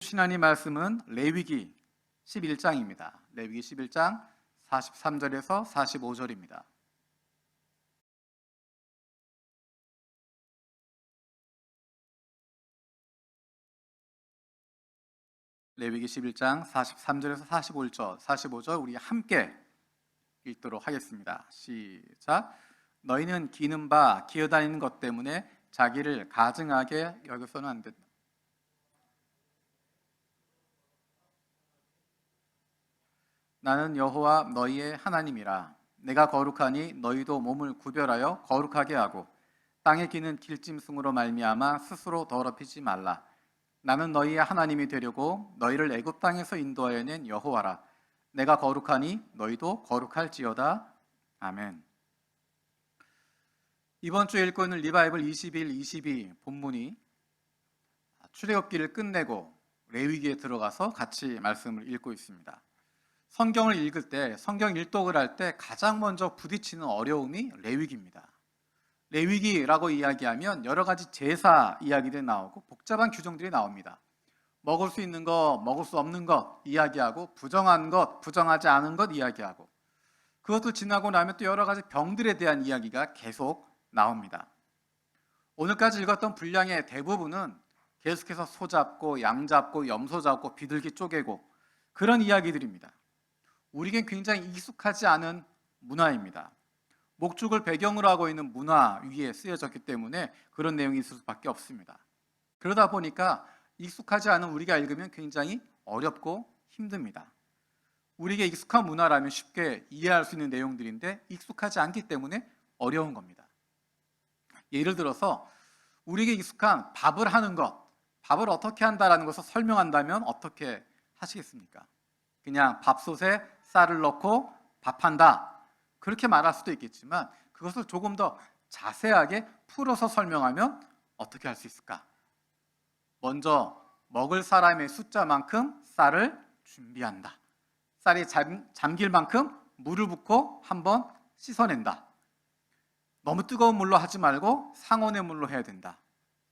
하나님 말씀은 레위기 11장입니다. 레위기 11장 43절에서 45절입니다. 레위기 11장 43절에서 45절 우리 함께 읽도록 하겠습니다. 시작. 너희는 기는 바 기어다니는 것 때문에 자기를 가증하게 여겨서는 안 된다. 나는 여호와 너희의 하나님이라. 내가 거룩하니 너희도 몸을 구별하여 거룩하게 하고 땅에 기는 길짐승으로 말미암아 스스로 더럽히지 말라. 나는 너희의 하나님이 되려고 너희를 애굽 땅에서 인도하여 낸 여호와라. 내가 거룩하니 너희도 거룩할지어다. 아멘. 이번 주에 읽고 있는 리바이블 21, 22 본문이 출애굽기를 끝내고 레위기에 들어가서 같이 말씀을 읽고 있습니다. 성경을 읽을 때, 성경 일독을 할 때 가장 먼저 부딪히는 어려움이 레위기입니다. 레위기라고 이야기하면 여러 가지 제사 이야기들이 나오고 복잡한 규정들이 나옵니다. 먹을 수 있는 것, 먹을 수 없는 것 이야기하고 부정한 것, 부정하지 않은 것 이야기하고 그것도 지나고 나면 또 여러 가지 병들에 대한 이야기가 계속 나옵니다. 오늘까지 읽었던 분량의 대부분은 계속해서 소 잡고 양 잡고 염소 잡고 비둘기 쪼개고 그런 이야기들입니다. 우리에겐 굉장히 익숙하지 않은 문화입니다. 목축을 배경으로 하고 있는 문화 위에 쓰여졌기 때문에 그런 내용이 있을 수밖에 없습니다. 그러다 보니까 익숙하지 않은 우리가 읽으면 굉장히 어렵고 힘듭니다. 우리에게 익숙한 문화라면 쉽게 이해할 수 있는 내용들인데 익숙하지 않기 때문에 어려운 겁니다. 예를 들어서 우리에게 익숙한 밥을 하는 것, 밥을 어떻게 한다라는 것을 설명한다면 어떻게 하시겠습니까? 그냥 밥솥에 쌀을 넣고 밥한다 그렇게 말할 수도 있겠지만 그것을 조금 더 자세하게 풀어서 설명하면 어떻게 할 수 있을까? 먼저 먹을 사람의 숫자만큼 쌀을 준비한다. 쌀이 잠길 만큼 물을 붓고 한번 씻어낸다. 너무 뜨거운 물로 하지 말고 상온의 물로 해야 된다.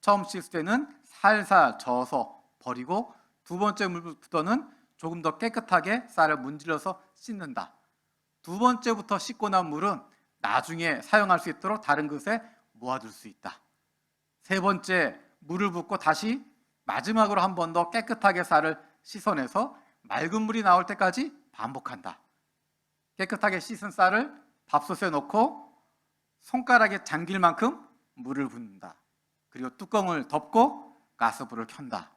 처음 씻을 때는 살살 저어서 버리고 두 번째 물부터는 조금 더 깨끗하게 쌀을 문질러서 씻는다. 두 번째부터 씻고 난 물은 나중에 사용할 수 있도록 다른 그릇에 모아둘 수 있다. 세 번째 물을 붓고 다시 마지막으로 한 번 더 깨끗하게 쌀을 씻어내서 맑은 물이 나올 때까지 반복한다. 깨끗하게 씻은 쌀을 밥솥에 넣고 손가락에 잠길 만큼 물을 붓는다. 그리고 뚜껑을 덮고 가스불을 켠다.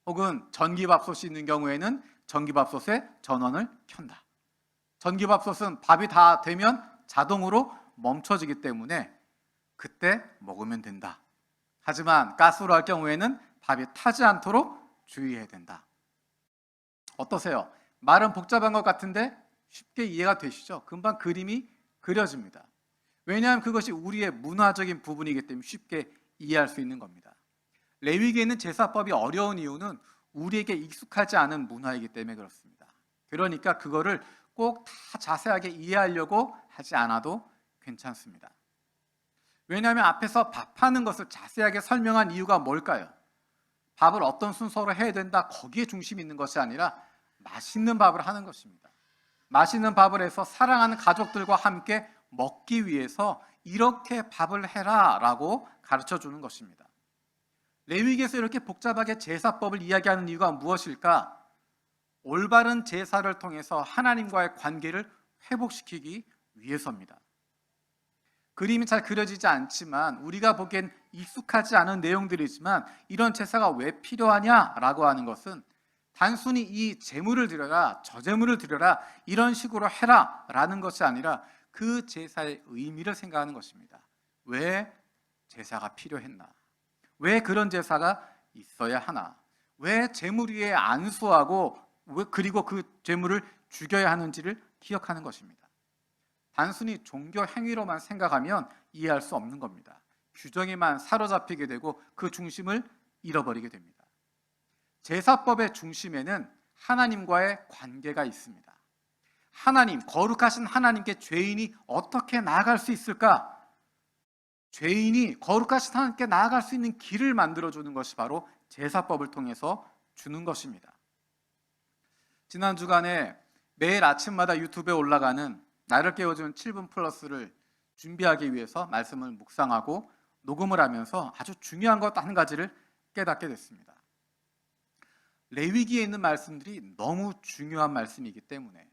혹은 전기밥솥이 있는 경우에는 전기밥솥에 전원을 켠다. 전기밥솥은 밥이 다 되면 자동으로 멈춰지기 때문에 그때 먹으면 된다. 하지만 가스로 할 경우에는 밥이 타지 않도록 주의해야 된다. 어떠세요? 말은 복잡한 것 같은데 쉽게 이해가 되시죠? 금방 그림이 그려집니다. 왜냐하면 그것이 우리의 문화적인 부분이기 때문에 쉽게 이해할 수 있는 겁니다. 레위기에는 제사법이 어려운 이유는 우리에게 익숙하지 않은 문화이기 때문에 그렇습니다. 그러니까 그거를 꼭 다 자세하게 이해하려고 하지 않아도 괜찮습니다. 왜냐하면 앞에서 밥하는 것을 자세하게 설명한 이유가 뭘까요? 밥을 어떤 순서로 해야 된다 거기에 중심이 있는 것이 아니라 맛있는 밥을 하는 것입니다. 맛있는 밥을 해서 사랑하는 가족들과 함께 먹기 위해서 이렇게 밥을 해라 라고 가르쳐 주는 것입니다. 레위기에서 이렇게 복잡하게 제사법을 이야기하는 이유가 무엇일까? 올바른 제사를 통해서 하나님과의 관계를 회복시키기 위해서입니다. 그림이 잘 그려지지 않지만 우리가 보기엔 익숙하지 않은 내용들이지만 이런 제사가 왜 필요하냐라고 하는 것은 단순히 이 제물을 드려라, 저 제물을 드려라 이런 식으로 해라 라는 것이 아니라 그 제사의 의미를 생각하는 것입니다. 왜 제사가 필요했나? 왜 그런 제사가 있어야 하나? 왜 제물 위에 안수하고 그리고 그 제물을 죽여야 하는지를 기억하는 것입니다. 단순히 종교 행위로만 생각하면 이해할 수 없는 겁니다. 규정에만 사로잡히게 되고 그 중심을 잃어버리게 됩니다. 제사법의 중심에는 하나님과의 관계가 있습니다. 하나님, 거룩하신 하나님께 죄인이 어떻게 나아갈 수 있을까? 죄인이 거룩하신 하나님께 나아갈 수 있는 길을 만들어주는 것이 바로 제사법을 통해서 주는 것입니다. 지난 주간에 매일 아침마다 유튜브에 올라가는 나를 깨워주는 7분 플러스를 준비하기 위해서 말씀을 묵상하고 녹음을 하면서 아주 중요한 것 한 가지를 깨닫게 됐습니다. 레위기에 있는 말씀들이 너무 중요한 말씀이기 때문에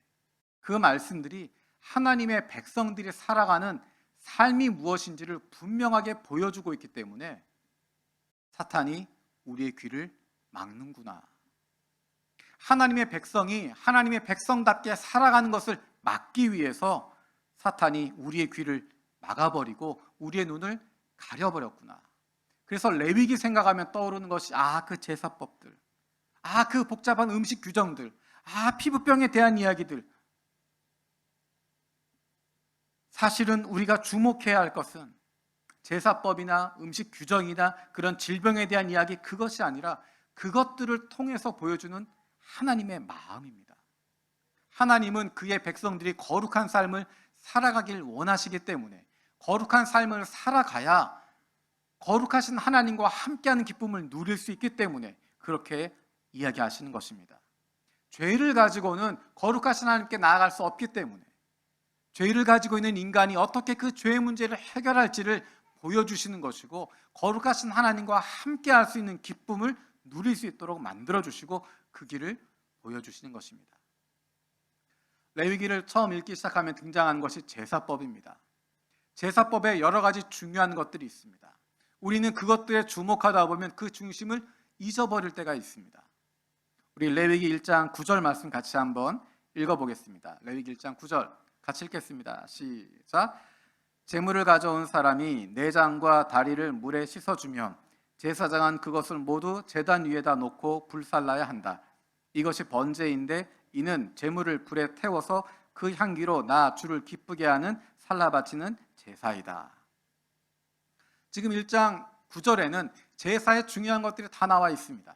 그 말씀들이 하나님의 백성들이 살아가는 삶이 무엇인지를 분명하게 보여주고 있기 때문에 사탄이 우리의 귀를 막는구나. 하나님의 백성이 하나님의 백성답게 살아가는 것을 막기 위해서 사탄이 우리의 귀를 막아버리고 우리의 눈을 가려버렸구나. 그래서 레위기 생각하면 떠오르는 것이 그 제사법들, 그 복잡한 음식 규정들, 피부병에 대한 이야기들. 사실은 우리가 주목해야 할 것은 제사법이나 음식 규정이나 그런 질병에 대한 이야기, 그것이 아니라 그것들을 통해서 보여주는 하나님의 마음입니다. 하나님은 그의 백성들이 거룩한 삶을 살아가길 원하시기 때문에 거룩한 삶을 살아가야 거룩하신 하나님과 함께하는 기쁨을 누릴 수 있기 때문에 그렇게 이야기하시는 것입니다. 죄를 가지고는 거룩하신 하나님께 나아갈 수 없기 때문에 죄를 가지고 있는 인간이 어떻게 그 죄의 문제를 해결할지를 보여주시는 것이고 거룩하신 하나님과 함께할 수 있는 기쁨을 누릴 수 있도록 만들어주시고 그 길을 보여주시는 것입니다. 레위기를 처음 읽기 시작하면 등장하는 것이 제사법입니다. 제사법에 여러 가지 중요한 것들이 있습니다. 우리는 그것들에 주목하다 보면 그 중심을 잊어버릴 때가 있습니다. 우리 레위기 1장 9절 말씀 같이 한번 읽어보겠습니다. 레위기 1장 9절 같이 읽겠습니다. 시작. 제물을 가져온 사람이 내장과 다리를 물에 씻어주면 제사장은 그것을 모두 제단 위에다 놓고 불살라야 한다. 이것이 번제인데 이는 제물을 불에 태워서 그 향기로 나 주를 기쁘게 하는 살라 바치는 제사이다. 지금 1장 9절에는 제사의 중요한 것들이 다 나와 있습니다.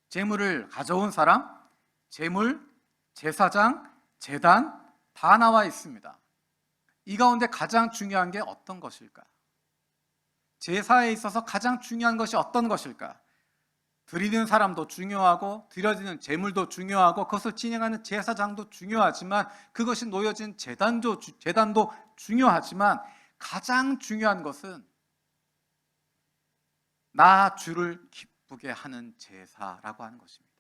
제물을 가져온 사람, 제물, 제사장, 제단 다 나와 있습니다. 이 가운데 가장 중요한 게 어떤 것일까? 제사에 있어서 가장 중요한 것이 어떤 것일까? 드리는 사람도 중요하고 드려지는 제물도 중요하고 그것을 진행하는 제사장도 중요하지만 그것이 놓여진 제단도 중요하지만 가장 중요한 것은 나 주를 기쁘게 하는 제사라고 하는 것입니다.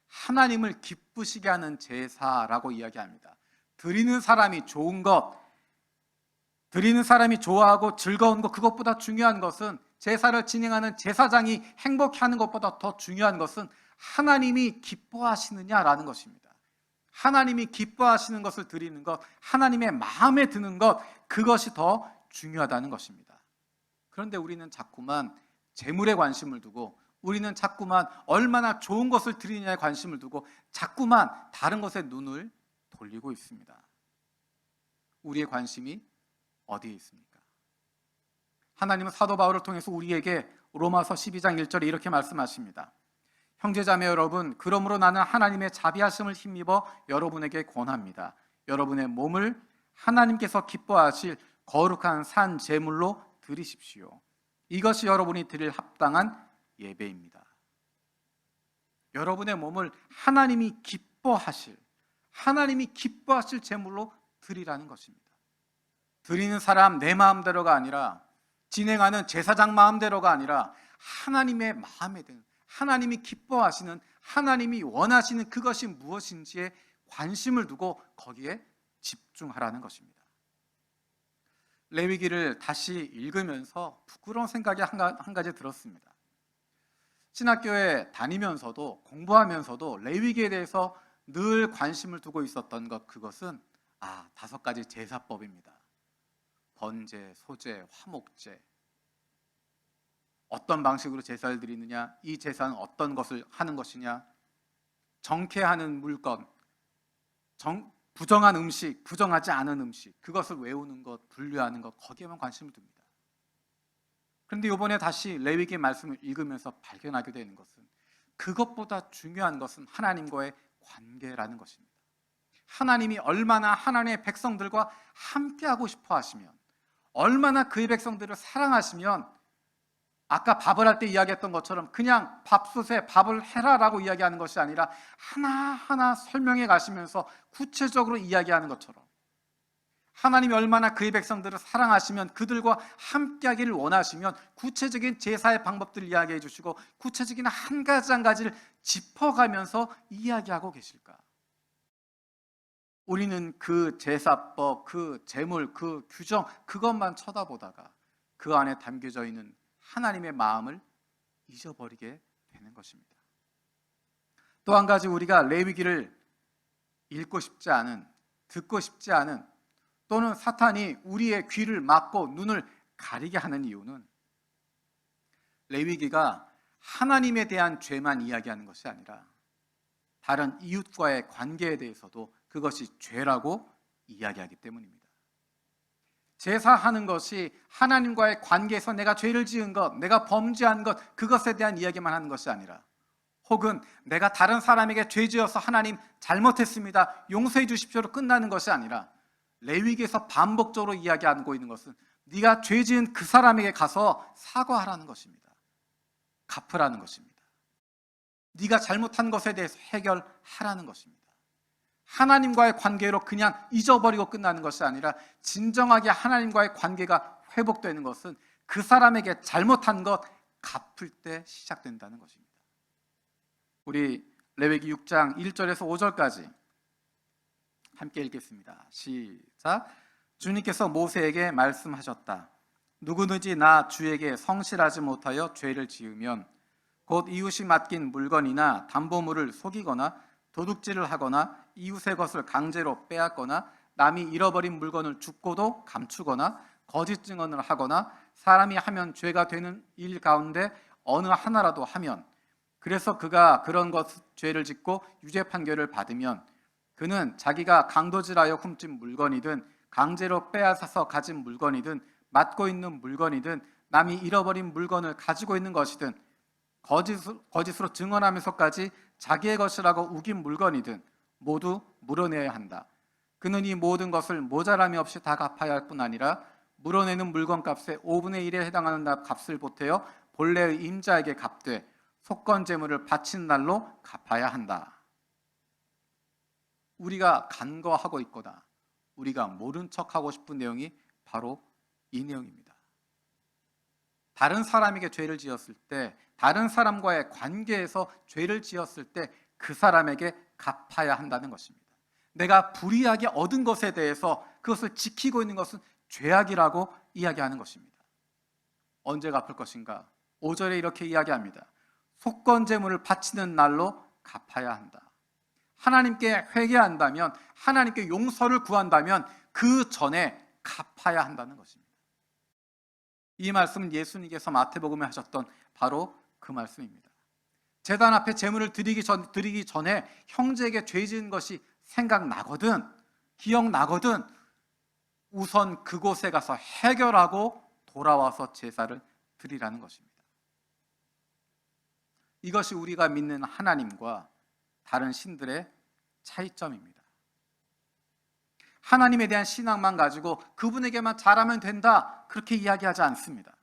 하나님을 기쁘시게 하는 제사라고 이야기합니다. 드리는 사람이 좋은 것, 드리는 사람이 좋아하고 즐거운 것, 그것보다 중요한 것은 제사를 진행하는 제사장이 행복해하는 것보다 더 중요한 것은 하나님이 기뻐하시느냐라는 것입니다. 하나님이 기뻐하시는 것을 드리는 것, 하나님의 마음에 드는 것, 그것이 더 중요하다는 것입니다. 그런데 우리는 자꾸만 재물에 관심을 두고 우리는 자꾸만 얼마나 좋은 것을 드리느냐에 관심을 두고 자꾸만 다른 것에 눈을 돌리고 있습니다. 우리의 관심이 어디에 있습니까? 하나님은 사도 바울을 통해서 우리에게 로마서 12장 1절에 이렇게 말씀하십니다. 형제자매 여러분, 그러므로 나는 하나님의 자비하심을 힘입어 여러분에게 권합니다. 여러분의 몸을 하나님께서 기뻐하실 거룩한 산 제물로 드리십시오. 이것이 여러분이 드릴 합당한 예배입니다. 여러분의 몸을 하나님이 기뻐하실 제물로 드리라는 것입니다. 드리는 사람 내 마음대로가 아니라 진행하는 제사장 마음대로가 아니라 하나님의 마음에 드는, 하나님이 기뻐하시는, 하나님이 원하시는 그것이 무엇인지에 관심을 두고 거기에 집중하라는 것입니다. 레위기를 다시 읽으면서 부끄러운 생각이 한 가지 들었습니다. 신학교에 다니면서도 공부하면서도 레위기에 대해서 늘 관심을 두고 있었던 것, 그것은 5가지 제사법입니다. 번제, 소제, 화목제, 어떤 방식으로 제사를 드리느냐, 이 제사는 어떤 것을 하는 것이냐, 정케하는 물건, 부정한 음식, 부정하지 않은 음식, 그것을 외우는 것, 분류하는 것, 거기에만 관심을 둡니다. 그런데 이번에 다시 레위기 말씀을 읽으면서 발견하게 되는 것은 그것보다 중요한 것은 하나님과의 관계라는 것입니다. 하나님이 얼마나 하나님의 백성들과 함께하고 싶어 하시면, 얼마나 그의 백성들을 사랑하시면 아까 밥을 할 때 이야기했던 것처럼 그냥 밥솥에 밥을 해라라고 이야기하는 것이 아니라 하나하나 설명해 가시면서 구체적으로 이야기하는 것처럼, 하나님이 얼마나 그의 백성들을 사랑하시면 그들과 함께하기를 원하시면 구체적인 제사의 방법들을 이야기해 주시고 구체적인 한 가지 한 가지를 짚어가면서 이야기하고 계실까? 우리는 그 제사법, 그 제물, 그 규정, 그것만 쳐다보다가 그 안에 담겨져 있는 하나님의 마음을 잊어버리게 되는 것입니다. 또 한 가지, 우리가 레위기를 읽고 싶지 않은, 듣고 싶지 않은, 또는 사탄이 우리의 귀를 막고 눈을 가리게 하는 이유는, 레위기가 하나님에 대한 죄만 이야기하는 것이 아니라 다른 이웃과의 관계에 대해서도 그것이 죄라고 이야기하기 때문입니다. 제사하는 것이 하나님과의 관계에서 내가 죄를 지은 것, 내가 범죄한 것, 그것에 대한 이야기만 하는 것이 아니라, 혹은 내가 다른 사람에게 죄 지어서 하나님 잘못했습니다, 용서해 주십시오로 끝나는 것이 아니라, 레위기에서 반복적으로 이야기하고 있는 것은 네가 죄 지은 그 사람에게 가서 사과하라는 것입니다. 갚으라는 것입니다. 네가 잘못한 것에 대해서 해결하라는 것입니다. 하나님과의 관계로 그냥 잊어버리고 끝나는 것이 아니라 진정하게 하나님과의 관계가 회복되는 것은 그 사람에게 잘못한 것 갚을 때 시작된다는 것입니다. 우리 레위기 6장 1절에서 5절까지 함께 읽겠습니다. 시작. 주님께서 모세에게 말씀하셨다. 누구든지 나 주에게 성실하지 못하여 죄를 지으면 곧 이웃이 맡긴 물건이나 담보물을 속이거나 도둑질을 하거나 이웃의 것을 강제로 빼앗거나 남이 잃어버린 물건을 죽고도 감추거나 거짓 증언을 하거나 사람이 하면 죄가 되는 일 가운데 어느 하나라도 하면, 그래서 그가 그런 것 죄를 짓고 유죄 판결을 받으면 그는 자기가 강도질하여 훔친 물건이든 강제로 빼앗아서 가진 물건이든 맡고 있는 물건이든 남이 잃어버린 물건을 가지고 있는 것이든 거짓으로 증언하면서까지 자기의 것이라고 우긴 물건이든 모두 물어내야 한다. 그는 이 모든 것을 모자람이 없이 다 갚아야 할 뿐 아니라 물어내는 물건값의 5분의 1에 해당하는 값을 보태어 본래의 임자에게 갚되 속건 제물을 바친 날로 갚아야 한다. 우리가 간과하고 있거나 우리가 모른 척하고 싶은 내용이 바로 이 내용입니다. 다른 사람에게 죄를 지었을 때, 다른 사람과의 관계에서 죄를 지었을 때 그 사람에게 갚아야 한다는 것입니다. 내가 불이하게 얻은 것에 대해서 그것을 지키고 있는 것은 죄악이라고 이야기하는 것입니다. 언제 갚을 것인가? 5절에 이렇게 이야기합니다. 속건 제물을 바치는 날로 갚아야 한다. 하나님께 회개한다면, 하나님께 용서를 구한다면 그 전에 갚아야 한다는 것입니다. 이 말씀은 예수님께서 마태복음에 하셨던 바로 그 말씀입니다. 제단 앞에 제물을 드리기 전에 형제에게 죄 지은 것이 생각나거든, 기억나거든, 우선 그곳에 가서 해결하고 돌아와서 제사를 드리라는 것입니다. 이것이 우리가 믿는 하나님과 다른 신들의 차이점입니다. 하나님에 대한 신앙만 가지고 그분에게만 잘하면 된다, 그렇게 이야기하지 않습니다.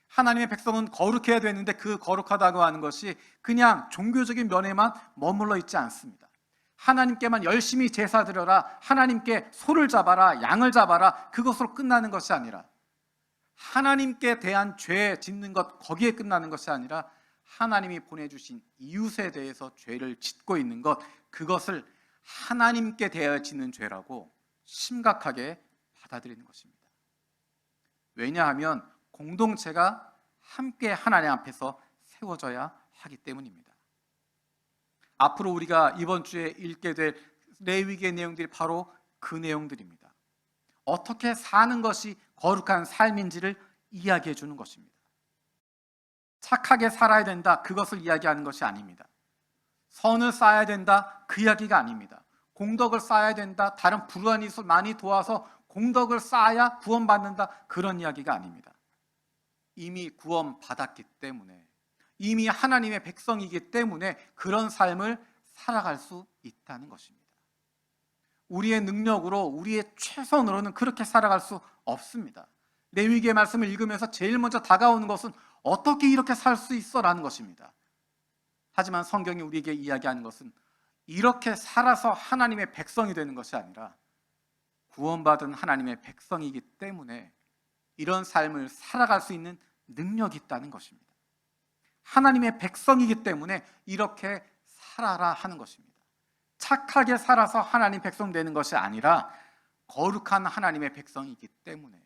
하나님의 백성은 거룩해야 되는데 그 거룩하다고 하는 것이 그냥 종교적인 면에만 머물러 있지 않습니다. 하나님께만 열심히 제사 드려라, 하나님께 소를 잡아라, 양을 잡아라, 그것으로 끝나는 것이 아니라, 하나님께 대한 죄 짓는 것 거기에 끝나는 것이 아니라 하나님이 보내주신 이웃에 대해서 죄를 짓고 있는 것, 그것을 하나님께 대하여 짓는 죄라고 심각하게 받아들이는 것입니다. 왜냐하면 공동체가 함께 하나님 앞에서 세워져야 하기 때문입니다. 앞으로 우리가 이번 주에 읽게 될 레위기의 내용들이 바로 그 내용들입니다. 어떻게 사는 것이 거룩한 삶인지를 이야기해 주는 것입니다. 착하게 살아야 된다, 그것을 이야기하는 것이 아닙니다. 선을 쌓아야 된다, 그 이야기가 아닙니다. 공덕을 쌓아야 된다, 다른 불우한 이웃을 많이 도와서 공덕을 쌓아야 구원받는다, 그런 이야기가 아닙니다. 이미 구원받았기 때문에, 이미 하나님의 백성이기 때문에 그런 삶을 살아갈 수 있다는 것입니다. 우리의 능력으로, 우리의 최선으로는 그렇게 살아갈 수 없습니다. 레위기의 말씀을 읽으면서 제일 먼저 다가오는 것은 어떻게 이렇게 살 수 있어? 라는 것입니다. 하지만 성경이 우리에게 이야기하는 것은 이렇게 살아서 하나님의 백성이 되는 것이 아니라 구원받은 하나님의 백성이기 때문에 이런 삶을 살아갈 수 있는 능력이 있다는 것입니다. 하나님의 백성이기 때문에 이렇게 살아라 하는 것입니다. 착하게 살아서 하나님 백성 되는 것이 아니라 거룩한 하나님의 백성이기 때문에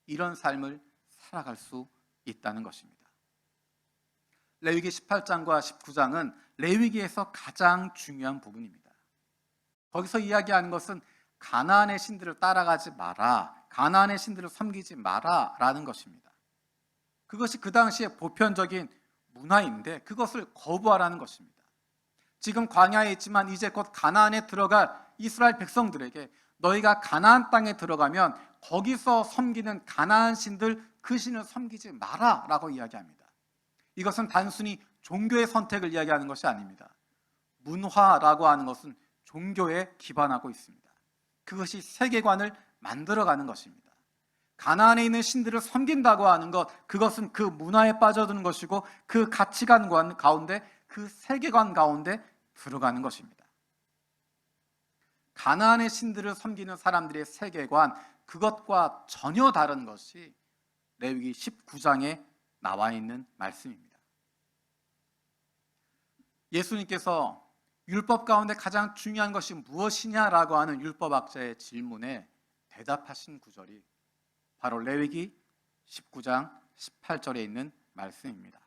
이런 삶을 살아갈 수 있다는 것입니다. 레위기 18장과 19장은 레위기에서 가장 중요한 부분입니다. 거기서 이야기하는 것은 가나안의 신들을 따라가지 마라, 가나안의 신들을 섬기지 마라 라는 것입니다. 그것이 그 당시에 보편적인 문화인데 그것을 거부하라는 것입니다. 지금 광야에 있지만 이제 곧 가나안에 들어갈 이스라엘 백성들에게 너희가 가나안 땅에 들어가면 거기서 섬기는 가나안 신들 그 신을 섬기지 마라 라고 이야기합니다. 이것은 단순히 종교의 선택을 이야기하는 것이 아닙니다. 문화라고 하는 것은 종교에 기반하고 있습니다. 그것이 세계관을 만들어가는 것입니다. 가나안에 있는 신들을 섬긴다고 하는 것, 그것은 그 문화에 빠져드는 것이고 그 가치관 가운데, 그 세계관 가운데 들어가는 것입니다. 가나안의 신들을 섬기는 사람들의 세계관, 그것과 전혀 다른 것이 레위기 19장에 나와 있는 말씀입니다. 예수님께서 율법 가운데 가장 중요한 것이 무엇이냐라고 하는 율법학자의 질문에 대답하신 구절이 바로 레위기 19장 18절에 있는 말씀입니다.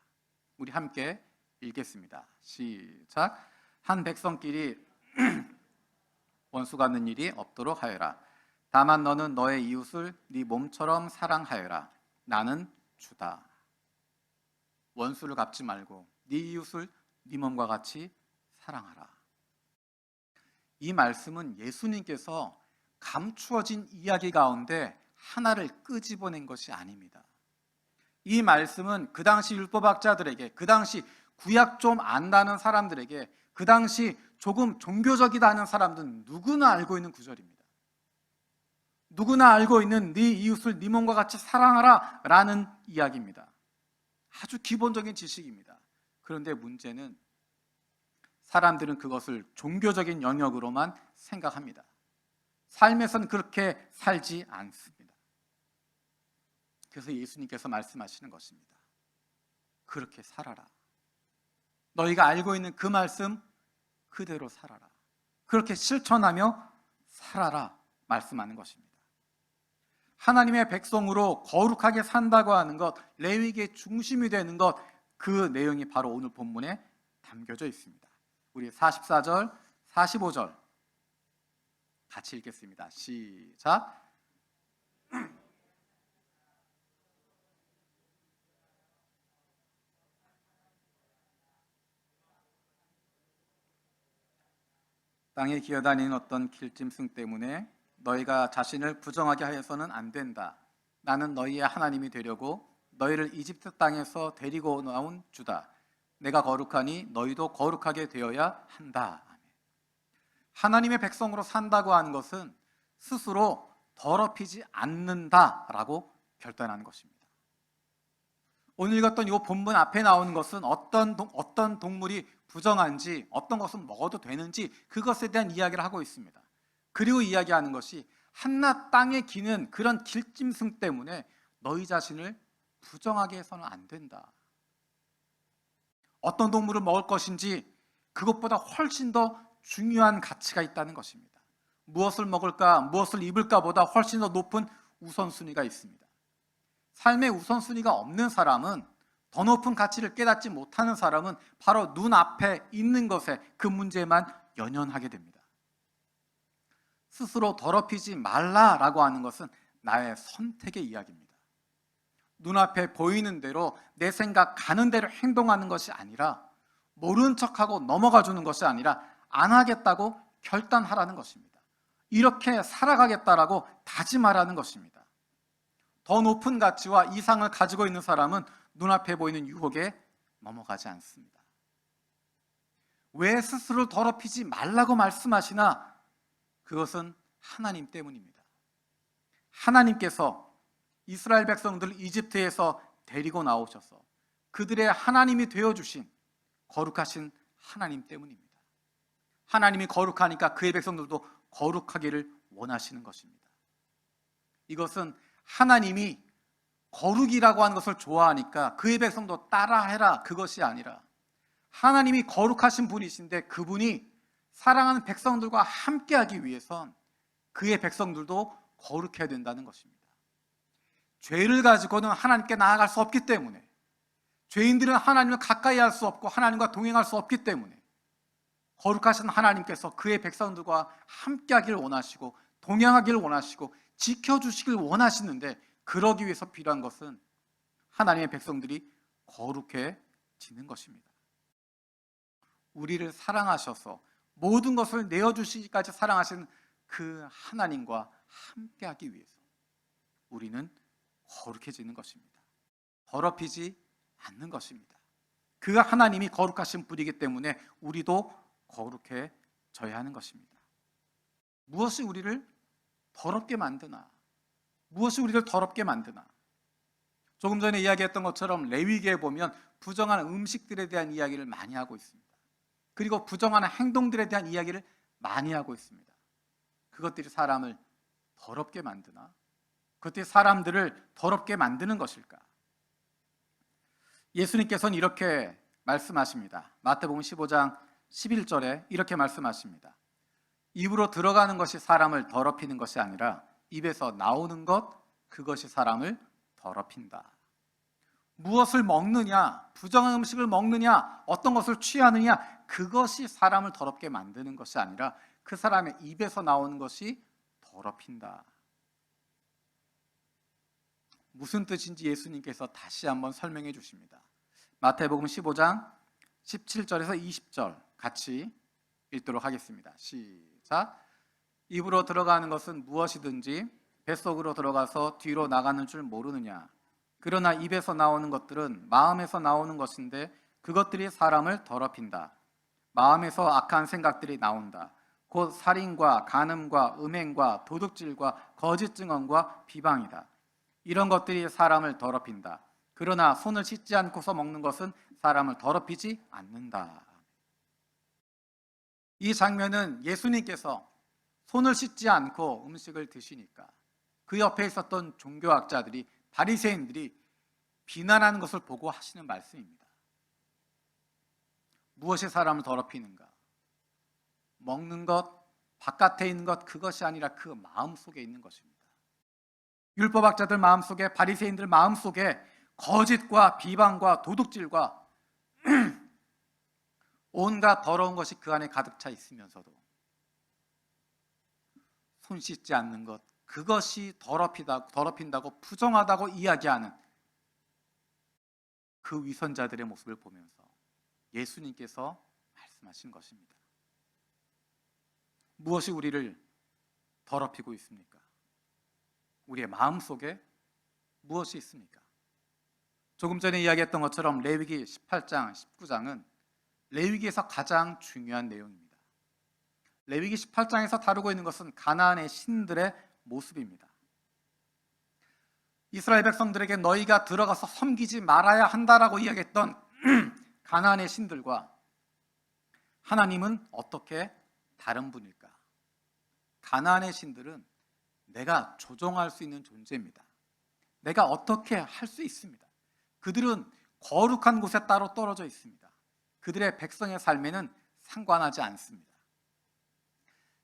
우리 함께 읽겠습니다. 시작. 한 백성끼리 원수 갖는 일이 없도록 하여라. 다만 너는 너의 이웃을 네 몸처럼 사랑하여라. 나는 주다. 원수를 갚지 말고 네 이웃을 네 몸과 같이 사랑하라. 이 말씀은 예수님께서 감추어진 이야기 가운데 하나를 끄집어낸 것이 아닙니다. 이 말씀은 그 당시 율법학자들에게, 그 당시 구약 좀 안다는 사람들에게, 그 당시 조금 종교적이다 하는 사람들은 누구나 알고 있는 구절입니다. 누구나 알고 있는 네 이웃을 네 몸과 같이 사랑하라 라는 이야기입니다. 아주 기본적인 지식입니다. 그런데 문제는 사람들은 그것을 종교적인 영역으로만 생각합니다. 삶에서는 그렇게 살지 않습니다. 그래서 예수님께서 말씀하시는 것입니다. 그렇게 살아라. 너희가 알고 있는 그 말씀 그대로 살아라. 그렇게 실천하며 살아라 말씀하는 것입니다. 하나님의 백성으로 거룩하게 산다고 하는 것, 레위기의 중심이 되는 것, 그 내용이 바로 오늘 본문에 담겨져 있습니다. 우리 44절, 45절 같이 읽겠습니다. 시작. 땅에 기어다니는 어떤 길짐승 때문에 너희가 자신을 부정하게 하여서는 안 된다. 나는 너희의 하나님이 되려고 너희를 이집트 땅에서 데리고 나온 주다. 내가 거룩하니 너희도 거룩하게 되어야 한다. 하나님의 백성으로 산다고 하는 것은 스스로 더럽히지 않는다라고 결단하는 것입니다. 오늘 읽었던 이 본문 앞에 나오는 것은 어떤 동물이 부정한지, 어떤 것은 먹어도 되는지 그것에 대한 이야기를 하고 있습니다. 그리고 이야기하는 것이 한낱 땅에 기는 그런 길짐승 때문에 너희 자신을 부정하게 해서는 안 된다. 어떤 동물을 먹을 것인지 그것보다 훨씬 더 중요한 가치가 있다는 것입니다. 무엇을 먹을까, 무엇을 입을까 보다 훨씬 더 높은 우선순위가 있습니다. 삶의 우선순위가 없는 사람은, 더 높은 가치를 깨닫지 못하는 사람은 바로 눈앞에 있는 것에, 그 문제만 연연하게 됩니다. 스스로 더럽히지 말라라고 하는 것은 나의 선택의 이야기입니다. 눈앞에 보이는 대로 내 생각 가는 대로 행동하는 것이 아니라, 모른 척하고 넘어가 주는 것이 아니라 안 하겠다고 결단하라는 것입니다. 이렇게 살아가겠다라고 다짐하라는 것입니다. 더 높은 가치와 이상을 가지고 있는 사람은 눈앞에 보이는 유혹에 넘어가지 않습니다. 왜 스스로 더럽히지 말라고 말씀하시나? 그것은 하나님 때문입니다. 하나님께서 이스라엘 백성들을 이집트에서 데리고 나오셔서 그들의 하나님이 되어주신 거룩하신 하나님 때문입니다. 하나님이 거룩하니까 그의 백성들도 거룩하기를 원하시는 것입니다. 이것은 하나님이 거룩이라고 하는 것을 좋아하니까 그의 백성도 따라해라, 그것이 아니라 하나님이 거룩하신 분이신데 그분이 사랑하는 백성들과 함께하기 위해선 그의 백성들도 거룩해야 된다는 것입니다. 죄를 가지고는 하나님께 나아갈 수 없기 때문에, 죄인들은 하나님을 가까이 할 수 없고 하나님과 동행할 수 없기 때문에 거룩하신 하나님께서 그의 백성들과 함께하기를 원하시고 동행하기를 원하시고 지켜주시길 원하시는데, 그러기 위해서 필요한 것은 하나님의 백성들이 거룩해지는 것입니다. 우리를 사랑하셔서 모든 것을 내어주시기까지 사랑하신 그 하나님과 함께하기 위해서 우리는 거룩해지는 것입니다. 더럽히지 않는 것입니다. 그 하나님이 거룩하신 분이기 때문에 우리도 거룩해져야 하는 것입니다. 무엇이 우리를 더럽게 만드나? 무엇이 우리를 더럽게 만드나? 조금 전에 이야기했던 것처럼 레위기에 보면 부정한 음식들에 대한 이야기를 많이 하고 있습니다. 그리고 부정한 행동들에 대한 이야기를 많이 하고 있습니다. 그것들이 사람을 더럽게 만드나? 그것들이 사람들을 더럽게 만드는 것일까? 예수님께서는 이렇게 말씀하십니다. 마태복음 15장 11절에 이렇게 말씀하십니다. 입으로 들어가는 것이 사람을 더럽히는 것이 아니라 입에서 나오는 것, 그것이 사람을 더럽힌다. 무엇을 먹느냐, 부정한 음식을 먹느냐, 어떤 것을 취하느냐, 그것이 사람을 더럽게 만드는 것이 아니라 그 사람의 입에서 나오는 것이 더럽힌다. 무슨 뜻인지 예수님께서 다시 한번 설명해 주십니다. 마태복음 15장 17절에서 20절 같이 읽도록 하겠습니다. 시작. 입으로 들어가는 것은 무엇이든지 뱃속으로 들어가서 뒤로 나가는 줄 모르느냐. 그러나 입에서 나오는 것들은 마음에서 나오는 것인데 그것들이 사람을 더럽힌다. 마음에서 악한 생각들이 나온다. 곧 살인과 간음과 음행과 도둑질과 거짓 증언과 비방이다. 이런 것들이 사람을 더럽힌다. 그러나 손을 씻지 않고서 먹는 것은 사람을 더럽히지 않는다. 이 장면은 예수님께서 손을 씻지 않고 음식을 드시니까 그 옆에 있었던 종교학자들이, 바리새인들이 비난하는 것을 보고 하시는 말씀입니다. 무엇이 사람을 더럽히는가? 먹는 것, 바깥에 있는 것, 그것이 아니라 그 마음속에 있는 것입니다. 율법학자들 마음속에, 바리새인들 마음속에 거짓과 비방과 도둑질과 온갖 더러운 것이 그 안에 가득 차 있으면서도 손 씻지 않는 것, 그것이 더럽힌다고 부정하다고 이야기하는 그 위선자들의 모습을 보면서 예수님께서 말씀하신 것입니다. 무엇이 우리를 더럽히고 있습니까? 우리의 마음속에 무엇이 있습니까? 조금 전에 이야기했던 것처럼 레위기 18장, 19장은 레위기에서 가장 중요한 내용입니다. 레위기 18장에서 다루고 있는 것은 가나안의 신들의 모습입니다. 이스라엘 백성들에게 너희가 들어가서 섬기지 말아야 한다라고 이야기했던 가나안의 신들과 하나님은 어떻게 다른 분일까? 가나안의 신들은 내가 조종할 수 있는 존재입니다. 내가 어떻게 할 수 있습니다. 그들은 거룩한 곳에 따로 떨어져 있습니다. 그들의 백성의 삶에는 상관하지 않습니다.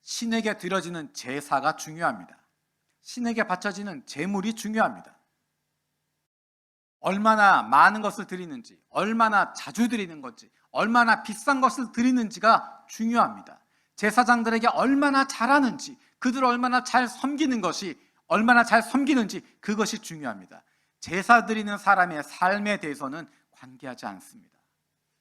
신에게 드려지는 제사가 중요합니다. 신에게 바쳐지는 제물이 중요합니다. 얼마나 많은 것을 드리는지, 얼마나 자주 드리는 건지, 얼마나 비싼 것을 드리는지가 중요합니다. 제사장들에게 얼마나 잘하는지, 그들을 얼마나 잘 섬기는 것이, 얼마나 잘 섬기는지, 그것이 중요합니다. 제사 드리는 사람의 삶에 대해서는 관계하지 않습니다.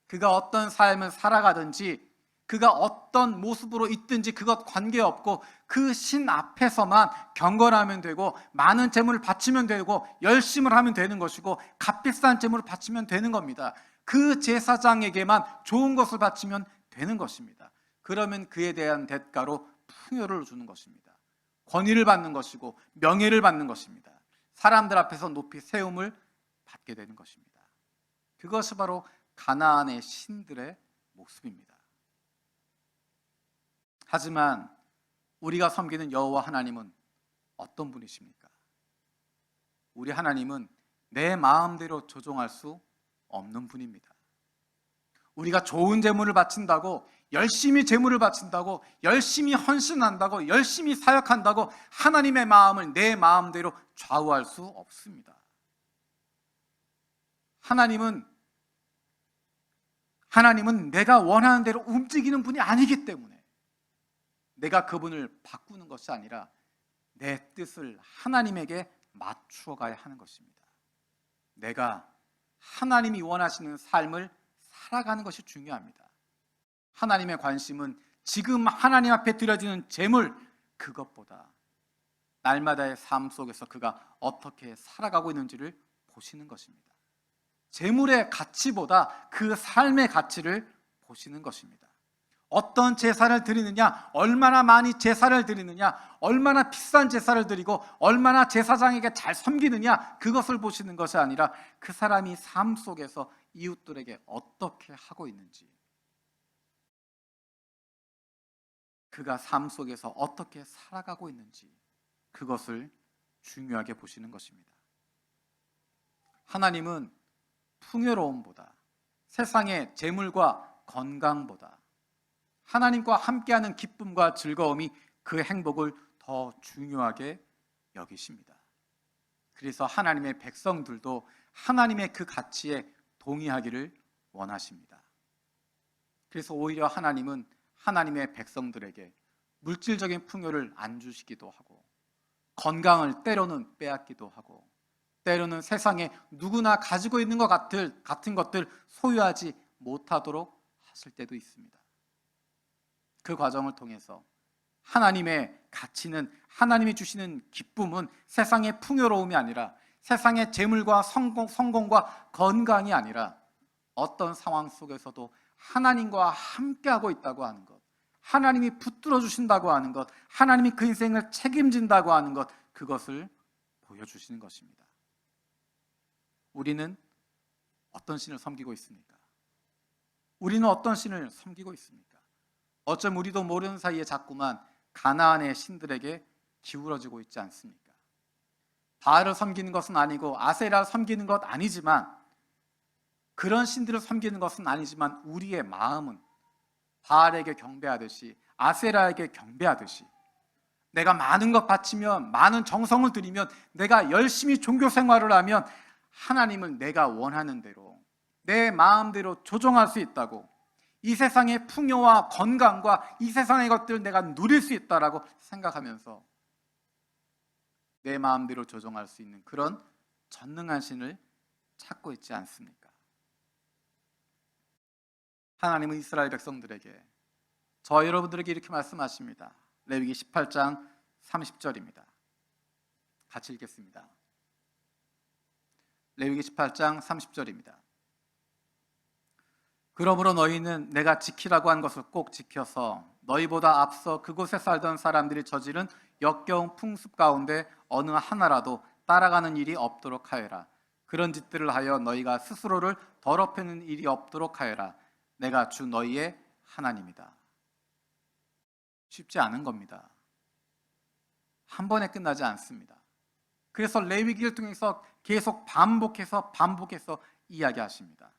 그가 어떤 삶을 살아가든지, 그가 어떤 모습으로 있든지 그것 관계없고 그 신 앞에서만 경건하면 되고 많은 재물을 바치면 되고 열심을 하면 되는 것이고 값비싼 재물을 바치면 되는 겁니다. 그 제사장에게만 좋은 것을 바치면 되는 것입니다. 그러면 그에 대한 대가로 풍요를 주는 것입니다. 권위를 받는 것이고 명예를 받는 것입니다. 사람들 앞에서 높이 세움을 받게 되는 것입니다. 그것이 바로 가나안의 신들의 모습입니다. 하지만 우리가 섬기는 여호와 하나님은 어떤 분이십니까? 우리 하나님은 내 마음대로 조종할 수 없는 분입니다. 우리가 좋은 재물을 바친다고, 열심히 재물을 바친다고, 열심히 헌신한다고, 열심히 사역한다고 하나님의 마음을 내 마음대로 좌우할 수 없습니다. 하나님은 내가 원하는 대로 움직이는 분이 아니기 때문에 내가 그분을 바꾸는 것이 아니라 내 뜻을 하나님에게 맞추어 가야 하는 것입니다. 내가 하나님이 원하시는 삶을 살아가는 것이 중요합니다. 하나님의 관심은 지금 하나님 앞에 드려지는 제물, 그것보다 날마다의 삶 속에서 그가 어떻게 살아가고 있는지를 보시는 것입니다. 제물의 가치보다 그 삶의 가치를 보시는 것입니다. 어떤 제사를 드리느냐, 얼마나 많이 제사를 드리느냐, 얼마나 비싼 제사를 드리고 얼마나 제사장에게 잘 섬기느냐, 그것을 보시는 것이 아니라 그 사람이 삶 속에서 이웃들에게 어떻게 하고 있는지, 그가 삶 속에서 어떻게 살아가고 있는지, 그것을 중요하게 보시는 것입니다. 하나님은 풍요로움보다, 세상의 재물과 건강보다 하나님과 함께하는 기쁨과 즐거움이, 그 행복을 더 중요하게 여기십니다. 그래서 하나님의 백성들도 하나님의 그 가치에 동의하기를 원하십니다. 그래서 오히려 하나님은 하나님의 백성들에게 물질적인 풍요를 안 주시기도 하고, 건강을 때로는 빼앗기도 하고, 때로는 세상에 누구나 가지고 있는 것 같은 것들 소유하지 못하도록 하실 때도 있습니다. 그 과정을 통해서 하나님의 가치는, 하나님이 주시는 기쁨은 세상의 풍요로움이 아니라, 세상의 재물과 성공과 건강이 아니라, 어떤 상황 속에서도 하나님과 함께하고 있다고 하는 것, 하나님이 붙들어 주신다고 하는 것, 하나님이 그 인생을 책임진다고 하는 것, 그것을 보여주시는 것입니다. 우리는 어떤 신을 섬기고 있습니까? 우리는 어떤 신을 섬기고 있습니까? 어쩜 우리도 모르는 사이에 자꾸만 가나안의 신들에게 기울어지고 있지 않습니까? 바알을 섬기는 것은 아니고 아세라를 섬기는 것 아니지만, 그런 신들을 섬기는 것은 아니지만 우리의 마음은 바알에게 경배하듯이, 아세라에게 경배하듯이, 내가 많은 것 바치면, 많은 정성을 들이면, 내가 열심히 종교 생활을 하면 하나님을 내가 원하는 대로, 내 마음대로 조종할 수 있다고, 이 세상의 풍요와 건강과 이 세상의 것들을 내가 누릴 수 있다라고 생각하면서 내 마음대로 조종할 수 있는 그런 전능한 신을 찾고 있지 않습니까? 하나님은 이스라엘 백성들에게, 저 여러분들에게 이렇게 말씀하십니다. 레위기 18장 30절입니다. 같이 읽겠습니다. 레위기 18장 30절입니다. 그러므로 너희는 내가 지키라고 한 것을 꼭 지켜서 너희보다 앞서 그곳에 살던 사람들이 저지른 역겨운 풍습 가운데 어느 하나라도 따라가는 일이 없도록 하여라. 그런 짓들을 하여 너희가 스스로를 더럽히는 일이 없도록 하여라. 내가 주 너희의 하나님이다. 쉽지 않은 겁니다. 한 번에 끝나지 않습니다. 그래서 레위기를 통해서 계속 반복해서 이야기하십니다.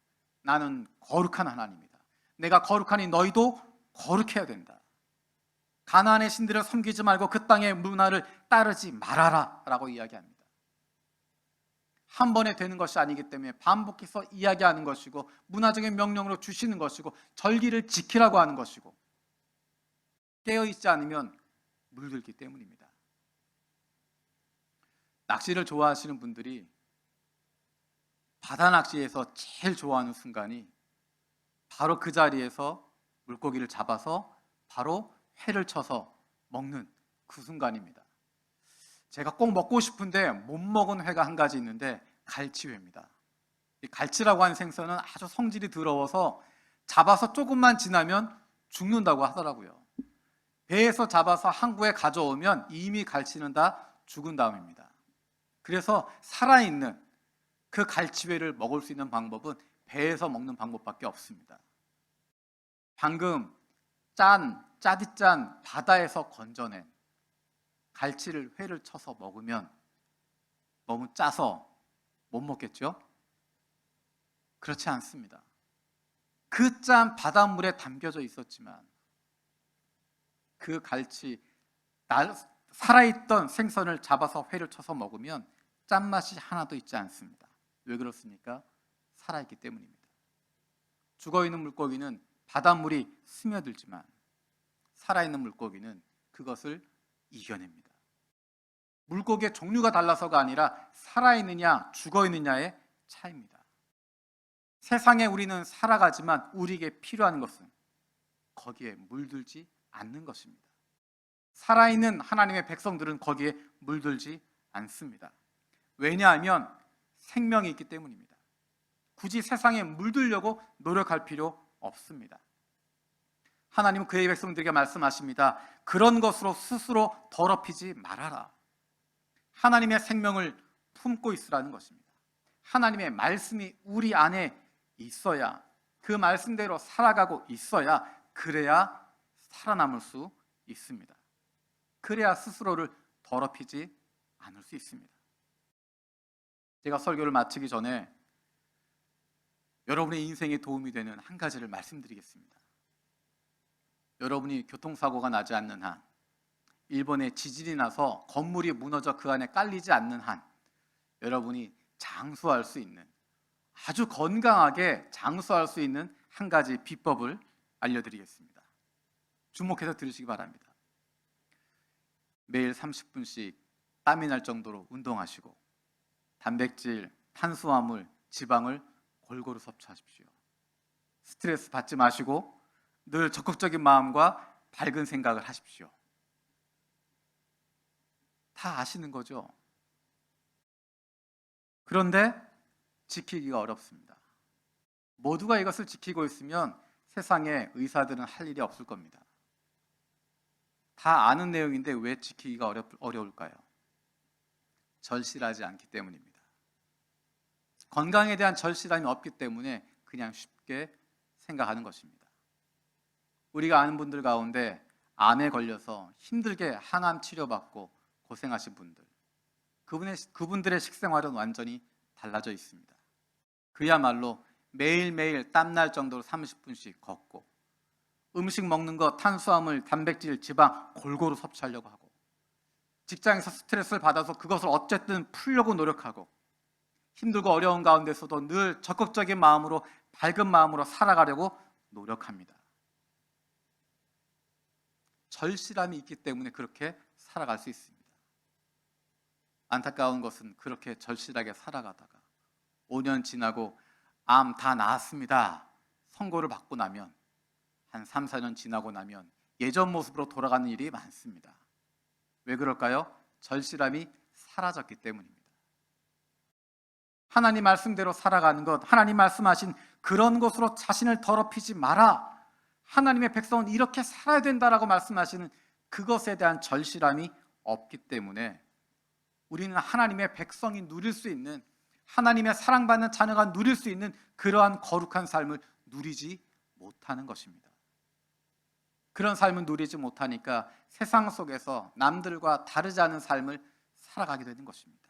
나는 거룩한 하나님이다. 내가 거룩하니 너희도 거룩해야 된다. 가나안의 신들을 섬기지 말고 그 땅의 문화를 따르지 말아라 라고 이야기합니다. 한 번에 되는 것이 아니기 때문에 반복해서 이야기하는 것이고, 문화적인 명령으로 주시는 것이고, 절기를 지키라고 하는 것이고, 깨어있지 않으면 물들기 때문입니다. 낚시를 좋아하시는 분들이 바다 낚시에서 제일 좋아하는 순간이 바로 그 자리에서 물고기를 잡아서 바로 회를 쳐서 먹는 그 순간입니다. 제가 꼭 먹고 싶은데 못 먹은 회가 한 가지 있는데 갈치회입니다. 이 갈치라고 하는 생선은 아주 성질이 더러워서 잡아서 조금만 지나면 죽는다고 하더라고요. 배에서 잡아서 항구에 가져오면 이미 갈치는 다 죽은 다음입니다. 그래서 살아있는 그 갈치회를 먹을 수 있는 방법은 배에서 먹는 방법밖에 없습니다. 방금 짜디짠 바다에서 건져낸 갈치를 회를 쳐서 먹으면 너무 짜서 못 먹겠죠? 그렇지 않습니다. 그 짠 바닷물에 담겨져 있었지만 그 갈치, 살아있던 생선을 잡아서 회를 쳐서 먹으면 짠맛이 하나도 있지 않습니다. 왜 그렇습니까? 살아있기 때문입니다. 죽어있는 물고기는 바닷물이 스며들지만 살아있는 물고기는 그것을 이겨냅니다. 물고기의 종류가 달라서가 아니라 살아있느냐 죽어있느냐의 차이입니다. 세상에 우리는 살아가지만 우리에게 필요한 것은 거기에 물들지 않는 것입니다. 살아있는 하나님의 백성들은 거기에 물들지 않습니다. 왜냐하면 생명이 있기 때문입니다. 굳이 세상에 물들려고 노력할 필요 없습니다. 하나님은 그의 백성들에게 말씀하십니다. 그런 것으로 스스로 더럽히지 말아라. 하나님의 생명을 품고 있으라는 것입니다. 하나님의 말씀이 우리 안에 있어야, 그 말씀대로 살아가고 있어야, 그래야 살아남을 수 있습니다. 그래야 스스로를 더럽히지 않을 수 있습니다. 제가 설교를 마치기 전에 여러분의 인생에 도움이 되는 한 가지를 말씀드리겠습니다. 여러분이 교통사고가 나지 않는 한, 일본에 지진이 나서 건물이 무너져 그 안에 깔리지 않는 한, 여러분이 장수할 수 있는, 아주 건강하게 장수할 수 있는 한 가지 비법을 알려드리겠습니다. 주목해서 들으시기 바랍니다. 매일 30분씩 땀이 날 정도로 운동하시고 단백질, 탄수화물, 지방을 골고루 섭취하십시오. 스트레스 받지 마시고 늘 적극적인 마음과 밝은 생각을 하십시오. 다 아시는 거죠? 그런데 지키기가 어렵습니다. 모두가 이것을 지키고 있으면 세상에 의사들은 할 일이 없을 겁니다. 다 아는 내용인데 왜 지키기가 어려울까요? 절실하지 않기 때문입니다. 건강에 대한 절실함이 없기 때문에 그냥 쉽게 생각하는 것입니다. 우리가 아는 분들 가운데 암에 걸려서 힘들게 항암 치료받고 고생하신 분들, 그분들의 식생활은 완전히 달라져 있습니다. 그야말로 매일매일 땀날 정도로 30분씩 걷고 음식 먹는 거 탄수화물, 단백질, 지방 골고루 섭취하려고 하고 직장에서 스트레스를 받아서 그것을 어쨌든 풀려고 노력하고 힘들고 어려운 가운데서도 늘 적극적인 마음으로 밝은 마음으로 살아가려고 노력합니다. 절실함이 있기 때문에 그렇게 살아갈 수 있습니다. 안타까운 것은 그렇게 절실하게 살아가다가 5년 지나고 암 다 나았습니다. 선고를 받고 나면 한 3, 4년 지나고 나면 예전 모습으로 돌아가는 일이 많습니다. 왜 그럴까요? 절실함이 사라졌기 때문입니다. 하나님 말씀대로 살아가는 것, 하나님 말씀하신 그런 것으로 자신을 더럽히지 마라. 하나님의 백성은 이렇게 살아야 된다라고 말씀하시는 그것에 대한 절실함이 없기 때문에 우리는 하나님의 백성이 누릴 수 있는, 하나님의 사랑받는 자녀가 누릴 수 있는 그러한 거룩한 삶을 누리지 못하는 것입니다. 그런 삶을 누리지 못하니까 세상 속에서 남들과 다르지 않은 삶을 살아가게 되는 것입니다.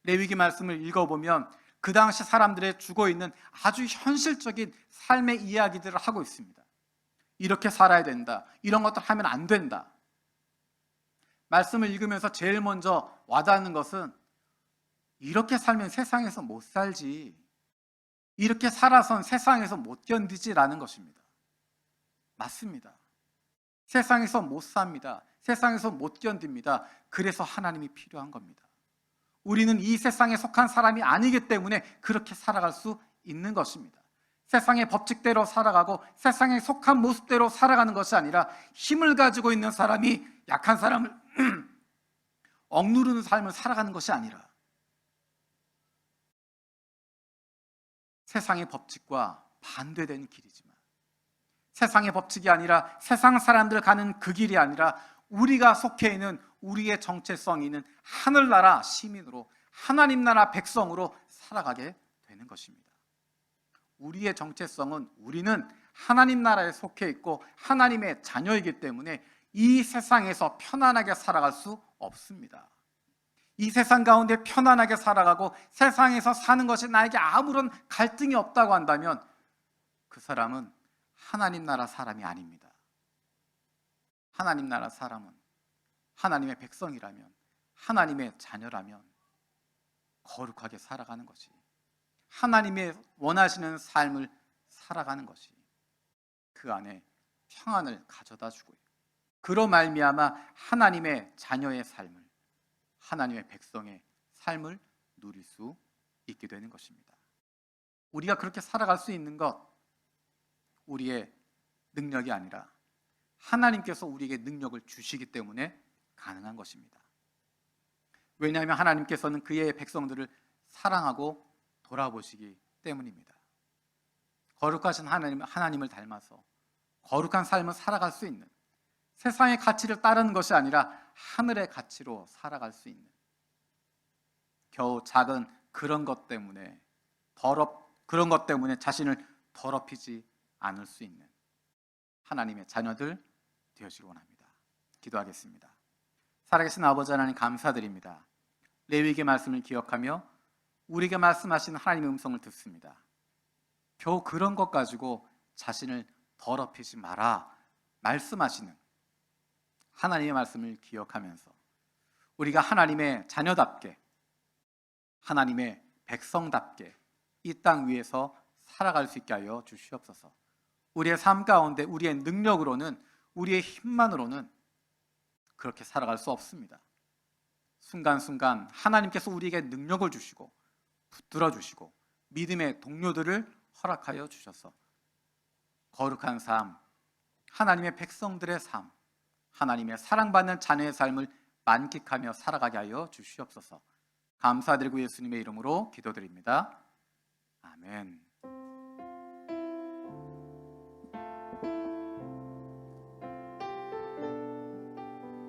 레위기 말씀을 읽어보면 그 당시 사람들의 죽어있는 아주 현실적인 삶의 이야기들을 하고 있습니다. 이렇게 살아야 된다, 이런 것들 하면 안 된다. 말씀을 읽으면서 제일 먼저 와닿는 것은 이렇게 살면 세상에서 못 살지, 이렇게 살아선 세상에서 못 견디지라는 것입니다. 맞습니다. 세상에서 못 삽니다. 세상에서 못 견딥니다. 그래서 하나님이 필요한 겁니다. 우리는 이 세상에 속한 사람이 아니기 때문에 그렇게 살아갈 수 있는 것입니다. 세상의 법칙대로 살아가고 세상에 속한 모습대로 살아가는 것이 아니라 힘을 가지고 있는 사람이 약한 사람을 억누르는 삶을 살아가는 것이 아니라 세상의 법칙과 반대되는 길이지만, 세상의 법칙이 아니라 세상 사람들 가는 그 길이 아니라 우리가 속해 있는 우리의 정체성이 있는 하늘나라 시민으로, 하나님 나라 백성으로 살아가게 되는 것입니다. 우리의 정체성은 우리는 하나님 나라에 속해 있고 하나님의 자녀이기 때문에 이 세상에서 편안하게 살아갈 수 없습니다. 이 세상 가운데 편안하게 살아가고 세상에서 사는 것이 나에게 아무런 갈등이 없다고 한다면 그 사람은 하나님 나라 사람이 아닙니다. 하나님 나라 사람은 하나님의 백성이라면, 하나님의 자녀라면 거룩하게 살아가는 것이, 하나님의 원하시는 삶을 살아가는 것이 그 안에 평안을 가져다 주고요. 그로 말미암아 하나님의 자녀의 삶을, 하나님의 백성의 삶을 누릴 수 있게 되는 것입니다. 우리가 그렇게 살아갈 수 있는 것, 우리의 능력이 아니라 하나님께서 우리에게 능력을 주시기 때문에 가능한 것입니다. 왜냐하면 하나님께서는 그의 백성들을 사랑하고 돌아보시기 때문입니다. 거룩하신 하나님을 닮아서 거룩한 삶을 살아갈 수 있는, 세상의 가치를 따르는 것이 아니라 하늘의 가치로 살아갈 수 있는, 겨우 작은 그런 것 때문에 자신을 더럽히지 않을 수 있는 하나님의 자녀들 되어지기 원합니다. 기도하겠습니다. 살아계신 아버지 하나님 감사드립니다. 레위기의 말씀을 기억하며 우리에게 말씀하신 하나님의 음성을 듣습니다. 겨우 그런 것 가지고 자신을 더럽히지 마라 말씀하시는 하나님의 말씀을 기억하면서 우리가 하나님의 자녀답게, 하나님의 백성답게 이 땅 위에서 살아갈 수 있게 하여 주시옵소서. 우리의 삶 가운데 우리의 능력으로는, 우리의 힘만으로는 그렇게 살아갈 수 없습니다. 순간순간 하나님께서 우리에게 능력을 주시고 붙들어 주시고 믿음의 동료들을 허락하여 주셔서 거룩한 삶, 하나님의 백성들의 삶, 하나님의 사랑받는 자녀의 삶을 만끽하며 살아가게 하여 주시옵소서. 감사드리고 예수님의 이름으로 기도드립니다. 아멘.